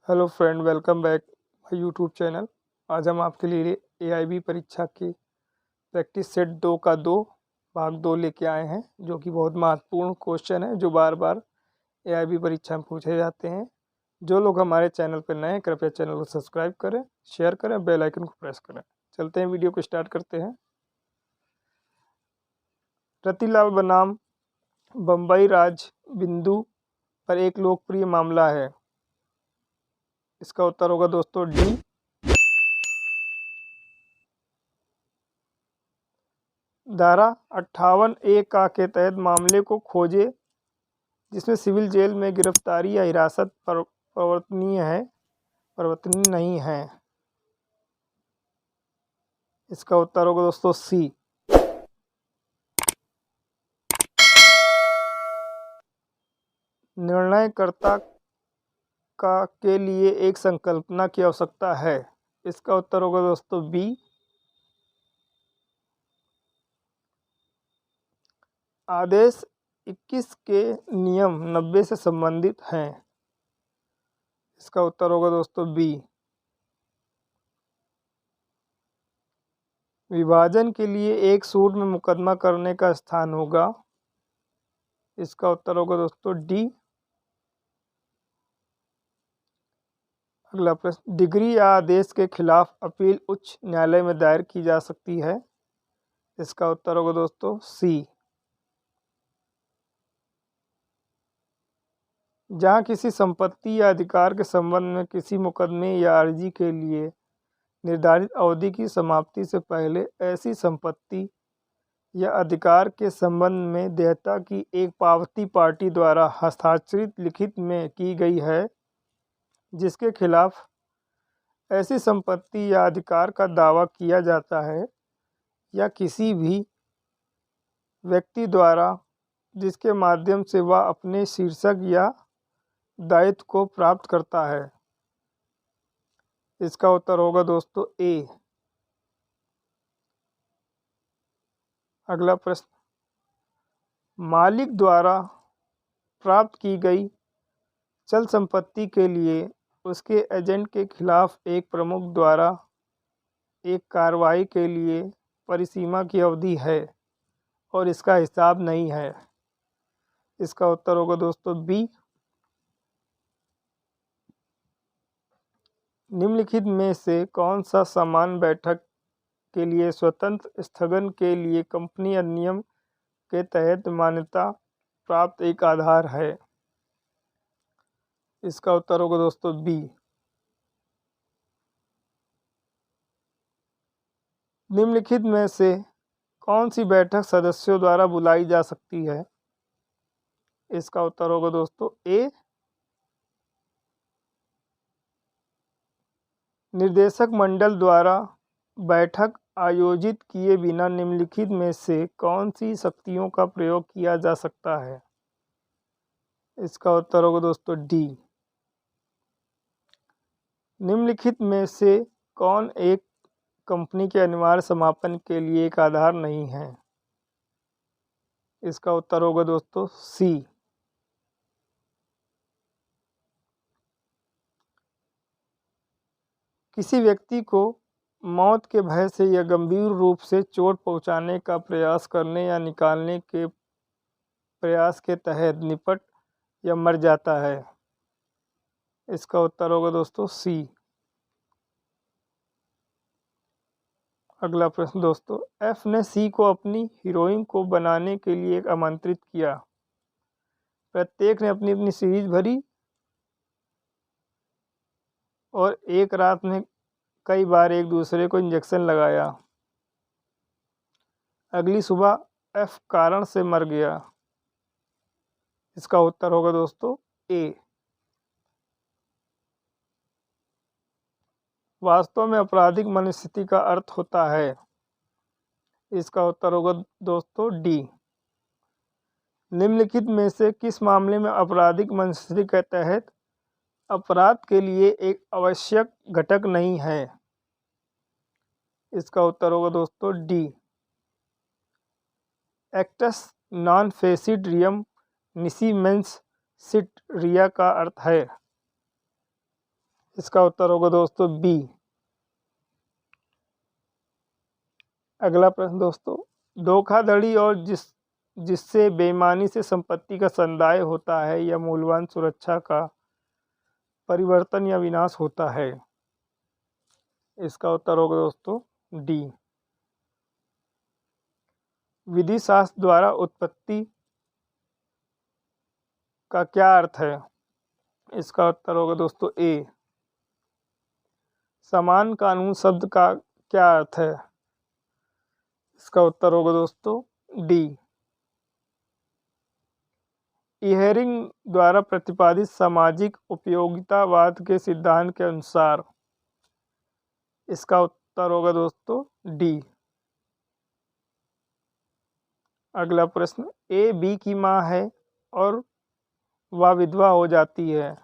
Hello friend, welcome back my YouTube channel. आज हम आपके लिए एआईबी परीक्षा की प्रैक्टिस सेट 2 का भाग 2 लेके आए हैं, जो कि बहुत महत्वपूर्ण क्वेश्चन है जो बार बार एआईबी परीक्षा में पूछे जाते हैं। जो लोग हमारे चैनल पर नए हैं, कृपया चैनल को सब्सक्राइब करें, शेयर करें, बेल आइकन को प्रेस करें। चलते हैं, वीडियो को स्टार्ट करते हैं। रतिलाल बनाम बम्बई राज बिंदु पर एक लोकप्रिय मामला है। इसका उत्तर होगा दोस्तों डी। धारा 58A का के तहत मामले को खोजे जिसमें सिविल जेल में गिरफ्तारी या हिरासत परिवर्तनीय नहीं है। इसका उत्तर होगा दोस्तों सी। निर्णयकर्ता के लिए एक संकल्पना की आवश्यकता है। इसका उत्तर होगा दोस्तों बी। आदेश 21 के नियम 90 से संबंधित हैं। इसका उत्तर होगा दोस्तों बी। विभाजन के लिए एक सूट में मुकदमा करने का स्थान होगा। इसका उत्तर होगा दोस्तों डी। अगला प्रश्न, डिग्री या आदेश के खिलाफ अपील उच्च न्यायालय में दायर की जा सकती है। इसका उत्तर होगा दोस्तों सी। जहां किसी संपत्ति या अधिकार के संबंध में किसी मुकदमे या अर्जी के लिए निर्धारित अवधि की समाप्ति से पहले ऐसी संपत्ति या अधिकार के संबंध में देयता की एक पावती पार्टी द्वारा हस्ताक्षरित लिखित में की गई है, जिसके खिलाफ ऐसी संपत्ति या अधिकार का दावा किया जाता है, या किसी भी व्यक्ति द्वारा जिसके माध्यम से वह अपने शीर्षक या दायित्व को प्राप्त करता है। इसका उत्तर होगा दोस्तों ए। अगला प्रश्न, मालिक द्वारा प्राप्त की गई चल संपत्ति के लिए उसके एजेंट के खिलाफ एक प्रमुख द्वारा एक कार्रवाई के लिए परिसीमा की अवधि है और इसका हिसाब नहीं है। इसका उत्तर होगा दोस्तों बी। निम्नलिखित में से कौन सा समान बैठक के लिए स्वतंत्र स्थगन के लिए कंपनी अधिनियम के तहत मान्यता प्राप्त एक आधार है। इसका उत्तर होगा दोस्तों बी। निम्नलिखित में से कौन सी बैठक सदस्यों द्वारा बुलाई जा सकती है। इसका उत्तर होगा दोस्तों ए। निर्देशक मंडल द्वारा बैठक आयोजित किए बिना निम्नलिखित में से कौन सी शक्तियों का प्रयोग किया जा सकता है। इसका उत्तर होगा दोस्तों डी। निम्नलिखित में से कौन एक कंपनी के अनिवार्य समापन के लिए एक आधार नहीं है। इसका उत्तर होगा दोस्तों सी। किसी व्यक्ति को मौत के भय से या गंभीर रूप से चोट पहुंचाने का प्रयास करने या निकालने के प्रयास के तहत निपट या मर जाता है। इसका उत्तर होगा दोस्तों सी। अगला प्रश्न दोस्तों, एफ ने सी को अपनी हीरोइन को बनाने के लिए आमंत्रित किया। प्रत्येक ने अपनी अपनी सीरीज भरी और एक रात में कई बार एक दूसरे को इंजेक्शन लगाया। अगली सुबह एफ कारण से मर गया। इसका उत्तर होगा दोस्तों ए। वास्तव में आपराधिक मनस्थिति का अर्थ होता है। इसका उत्तर होगा दोस्तों डी। निम्नलिखित में से किस मामले में आपराधिक मनस्थिति के तहत अपराध के लिए एक आवश्यक घटक नहीं है। इसका उत्तर होगा दोस्तों D. Acts non फेसिड रियम निसी mains seat रिया का अर्थ है। इसका उत्तर होगा दोस्तों बी। अगला प्रश्न दोस्तों, धोखाधड़ी और जिससे बेईमानी से संपत्ति का संदाय होता है या मूल्यवान सुरक्षा का परिवर्तन या विनाश होता है। इसका उत्तर होगा दोस्तों डी। विधि शास्त्र द्वारा उत्पत्ति का क्या अर्थ है। इसका उत्तर होगा दोस्तों ए। समान कानून शब्द का क्या अर्थ है। इसका उत्तर होगा दोस्तों डी। इहेरिंग द्वारा प्रतिपादित सामाजिक उपयोगितावाद के सिद्धांत के अनुसार। इसका उत्तर होगा दोस्तों डी। अगला प्रश्न, ए बी की मां है और वह विधवा हो जाती है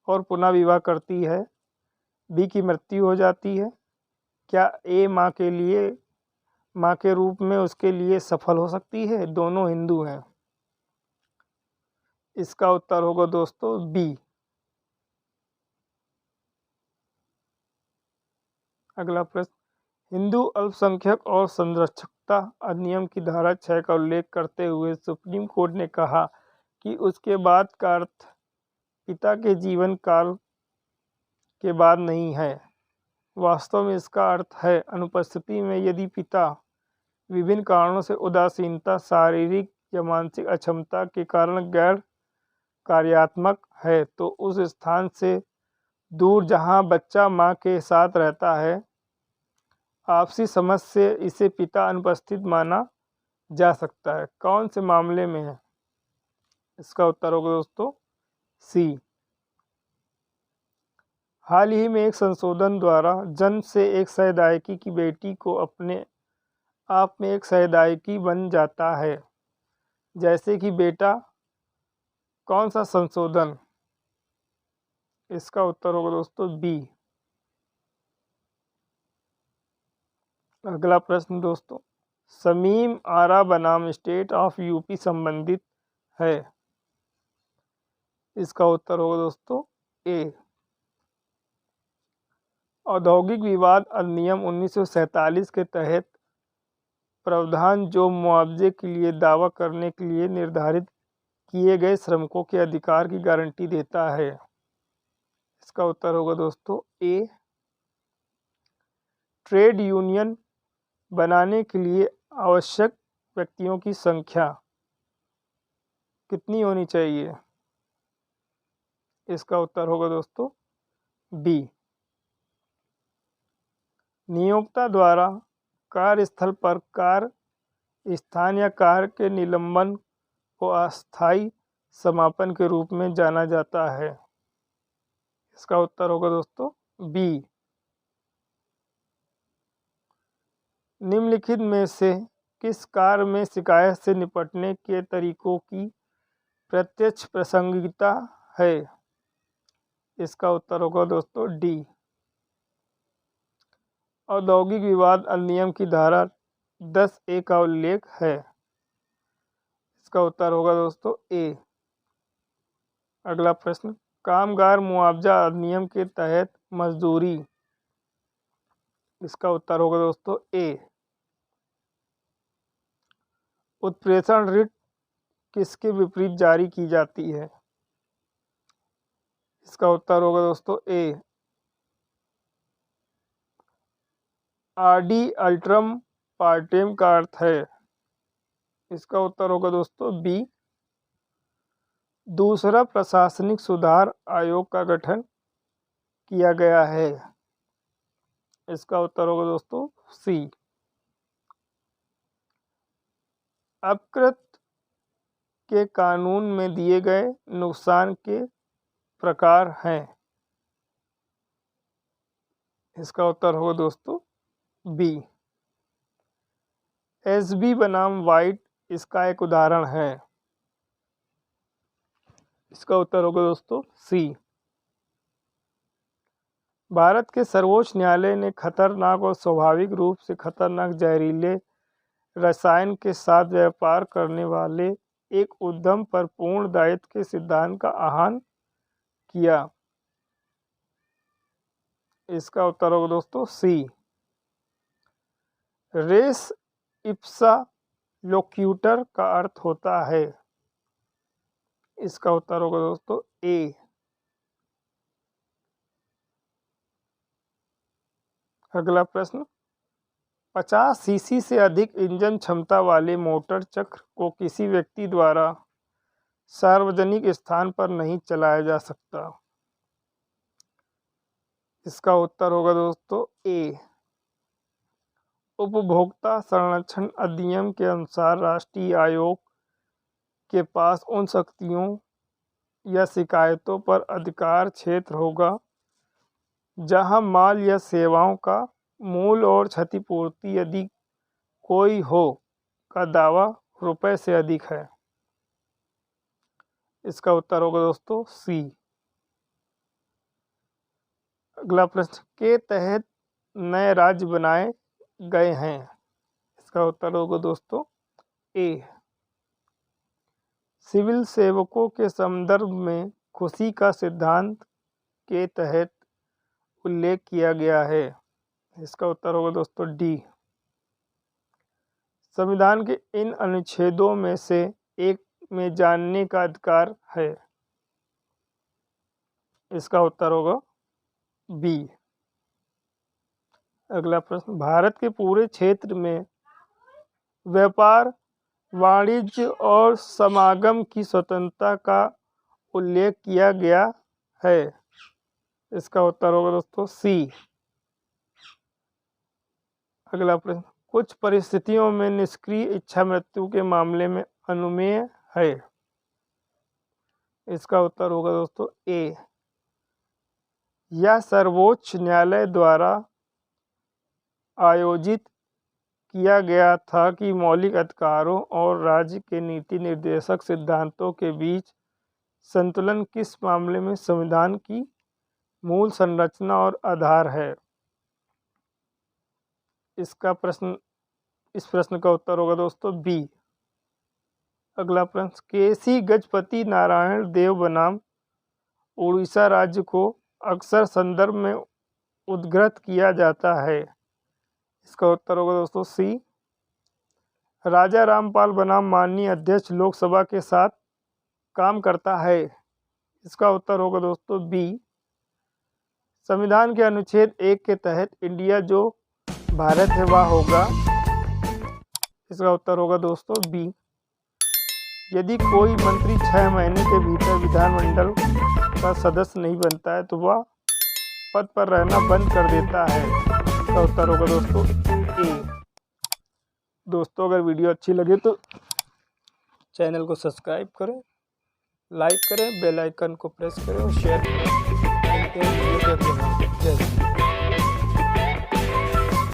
और पुनः विवाह करती है, बी की मृत्यु हो जाती है, क्या ए मां के रूप में उसके लिए सफल हो सकती है। दोनों हिंदू हैं। इसका उत्तर होगा दोस्तों बी। अगला प्रश्न, हिंदू अल्पसंख्यक और संरक्षकता अधिनियम की धारा 6 का उल्लेख करते हुए सुप्रीम कोर्ट ने कहा कि उसके बाद का अर्थ पिता के जीवन काल के बाद नहीं है। वास्तव में इसका अर्थ है अनुपस्थिति में यदि पिता विभिन्न कारणों से उदासीनता, शारीरिक या मानसिक अक्षमता के कारण गैर कार्यात्मक है तो उस स्थान से दूर जहां बच्चा मां के साथ रहता है, आपसी समझ से इसे पिता अनुपस्थित माना जा सकता है। कौन से मामले में है। इसका उत्तर होगा दोस्तों सी। हाल ही में एक संशोधन द्वारा जन्म से एक सहायिका की बेटी को अपने आप में एक सहायिका बन जाता है, जैसे कि बेटा। कौन सा संशोधन। इसका उत्तर होगा दोस्तों बी। अगला प्रश्न दोस्तों, शमीम आरा बनाम स्टेट ऑफ यूपी संबंधित है। इसका उत्तर होगा दोस्तों ए। औद्योगिक विवाद अधिनियम 1947 के तहत प्रावधान जो मुआवजे के लिए दावा करने के लिए निर्धारित किए गए श्रमिकों के अधिकार की गारंटी देता है। इसका उत्तर होगा दोस्तों ए। ट्रेड यूनियन बनाने के लिए आवश्यक व्यक्तियों की संख्या कितनी होनी चाहिए। इसका उत्तर होगा दोस्तों बी। नियोक्ता द्वारा कार्यस्थल पर कार्य स्थान या कार्य के निलंबन को अस्थायी समापन के रूप में जाना जाता है। इसका उत्तर होगा दोस्तों बी। निम्नलिखित में से किस कार्य में शिकायत से निपटने के तरीकों की प्रत्यक्ष प्रासंगिकता है। इसका उत्तर होगा दोस्तों डी। औद्योगिक विवाद अधिनियम की धारा 10A का उल्लेख है। इसका उत्तर होगा दोस्तों ए। अगला प्रश्न, कामगार मुआवजा अधिनियम के तहत मजदूरी। इसका उत्तर होगा दोस्तों ए। उत्प्रेषण रिट किसके विपरीत जारी की जाती है। इसका उत्तर होगा दोस्तों ए। आरडी अल्ट्रम पार्टेम का अर्थ है। इसका उत्तर होगा दोस्तों बी। दूसरा प्रशासनिक सुधार आयोग का गठन किया गया है। इसका उत्तर होगा दोस्तों सी। अपकृत के कानून में दिए गए नुकसान के प्रकार हैं। इसका उत्तर होगा दोस्तों बी। एसबी बनाम वाइट इसका एक उदाहरण है। इसका उत्तर होगा दोस्तों सी। भारत के सर्वोच्च न्यायालय ने खतरनाक और स्वाभाविक रूप से खतरनाक जहरीले रसायन के साथ व्यापार करने वाले एक उद्यम पर पूर्ण दायित्व के सिद्धांत का आह्वान किया। इसका उत्तर होगा दोस्तों सी। रेस इप्सा लोक्यूटर का अर्थ होता है। इसका उत्तर होगा दोस्तों ए। अगला प्रश्न, 50 सीसी से अधिक इंजन क्षमता वाले मोटर चक्र को किसी व्यक्ति द्वारा सार्वजनिक स्थान पर नहीं चलाया जा सकता। इसका उत्तर होगा दोस्तों ए। उपभोक्ता संरक्षण अधिनियम के अनुसार राष्ट्रीय आयोग के पास उन शक्तियों या शिकायतों पर अधिकार क्षेत्र होगा जहां माल या सेवाओं का मूल और क्षतिपूर्ति यदि कोई हो का दावा रुपए से अधिक है। इसका उत्तर होगा दोस्तों सी। अगला प्रश्न, के तहत नए राज्य बनाए गए हैं। इसका उत्तर होगा दोस्तों ए। सिविल सेवकों के संदर्भ में खुशी का सिद्धांत के तहत उल्लेख किया गया है। इसका उत्तर होगा दोस्तों डी। संविधान के इन अनुच्छेदों में से एक में जानने का अधिकार है। इसका उत्तर होगा बी। अगला प्रश्न, भारत के पूरे क्षेत्र में व्यापार, वाणिज्य और समागम की स्वतंत्रता का उल्लेख किया गया है। इसका उत्तर होगा दोस्तों सी। अगला प्रश्न, कुछ परिस्थितियों में निष्क्रिय इच्छा मृत्यु के मामले में अनुमेय है। इसका उत्तर होगा दोस्तों ए। यह सर्वोच्च न्यायालय द्वारा आयोजित किया गया था कि मौलिक अधिकारों और राज्य के नीति निर्देशक सिद्धांतों के बीच संतुलन किस मामले में संविधान की मूल संरचना और आधार है। इस प्रश्न का उत्तर होगा दोस्तों बी। अगला प्रश्न, केसी गजपति नारायण देव बनाम उड़ीसा राज्य को अक्सर संदर्भ में उद्धृत किया जाता है। इसका उत्तर होगा दोस्तों सी। राजा रामपाल बनाम माननीय अध्यक्ष लोकसभा के साथ काम करता है। इसका उत्तर होगा दोस्तों बी। संविधान के अनुच्छेद 1 के तहत इंडिया जो भारत है वह होगा। इसका उत्तर होगा दोस्तों बी। यदि कोई मंत्री 6 महीने के भीतर विधानमंडल का सदस्य नहीं बनता है तो वह पद पर रहना बंद कर देता है। इसका उत्तर होगा दोस्तों ए। दोस्तों, अगर वीडियो अच्छी लगे तो चैनल को सब्सक्राइब करें, लाइक करें, बेल आइकन को प्रेस करें और शेयर करें। जय हिंद।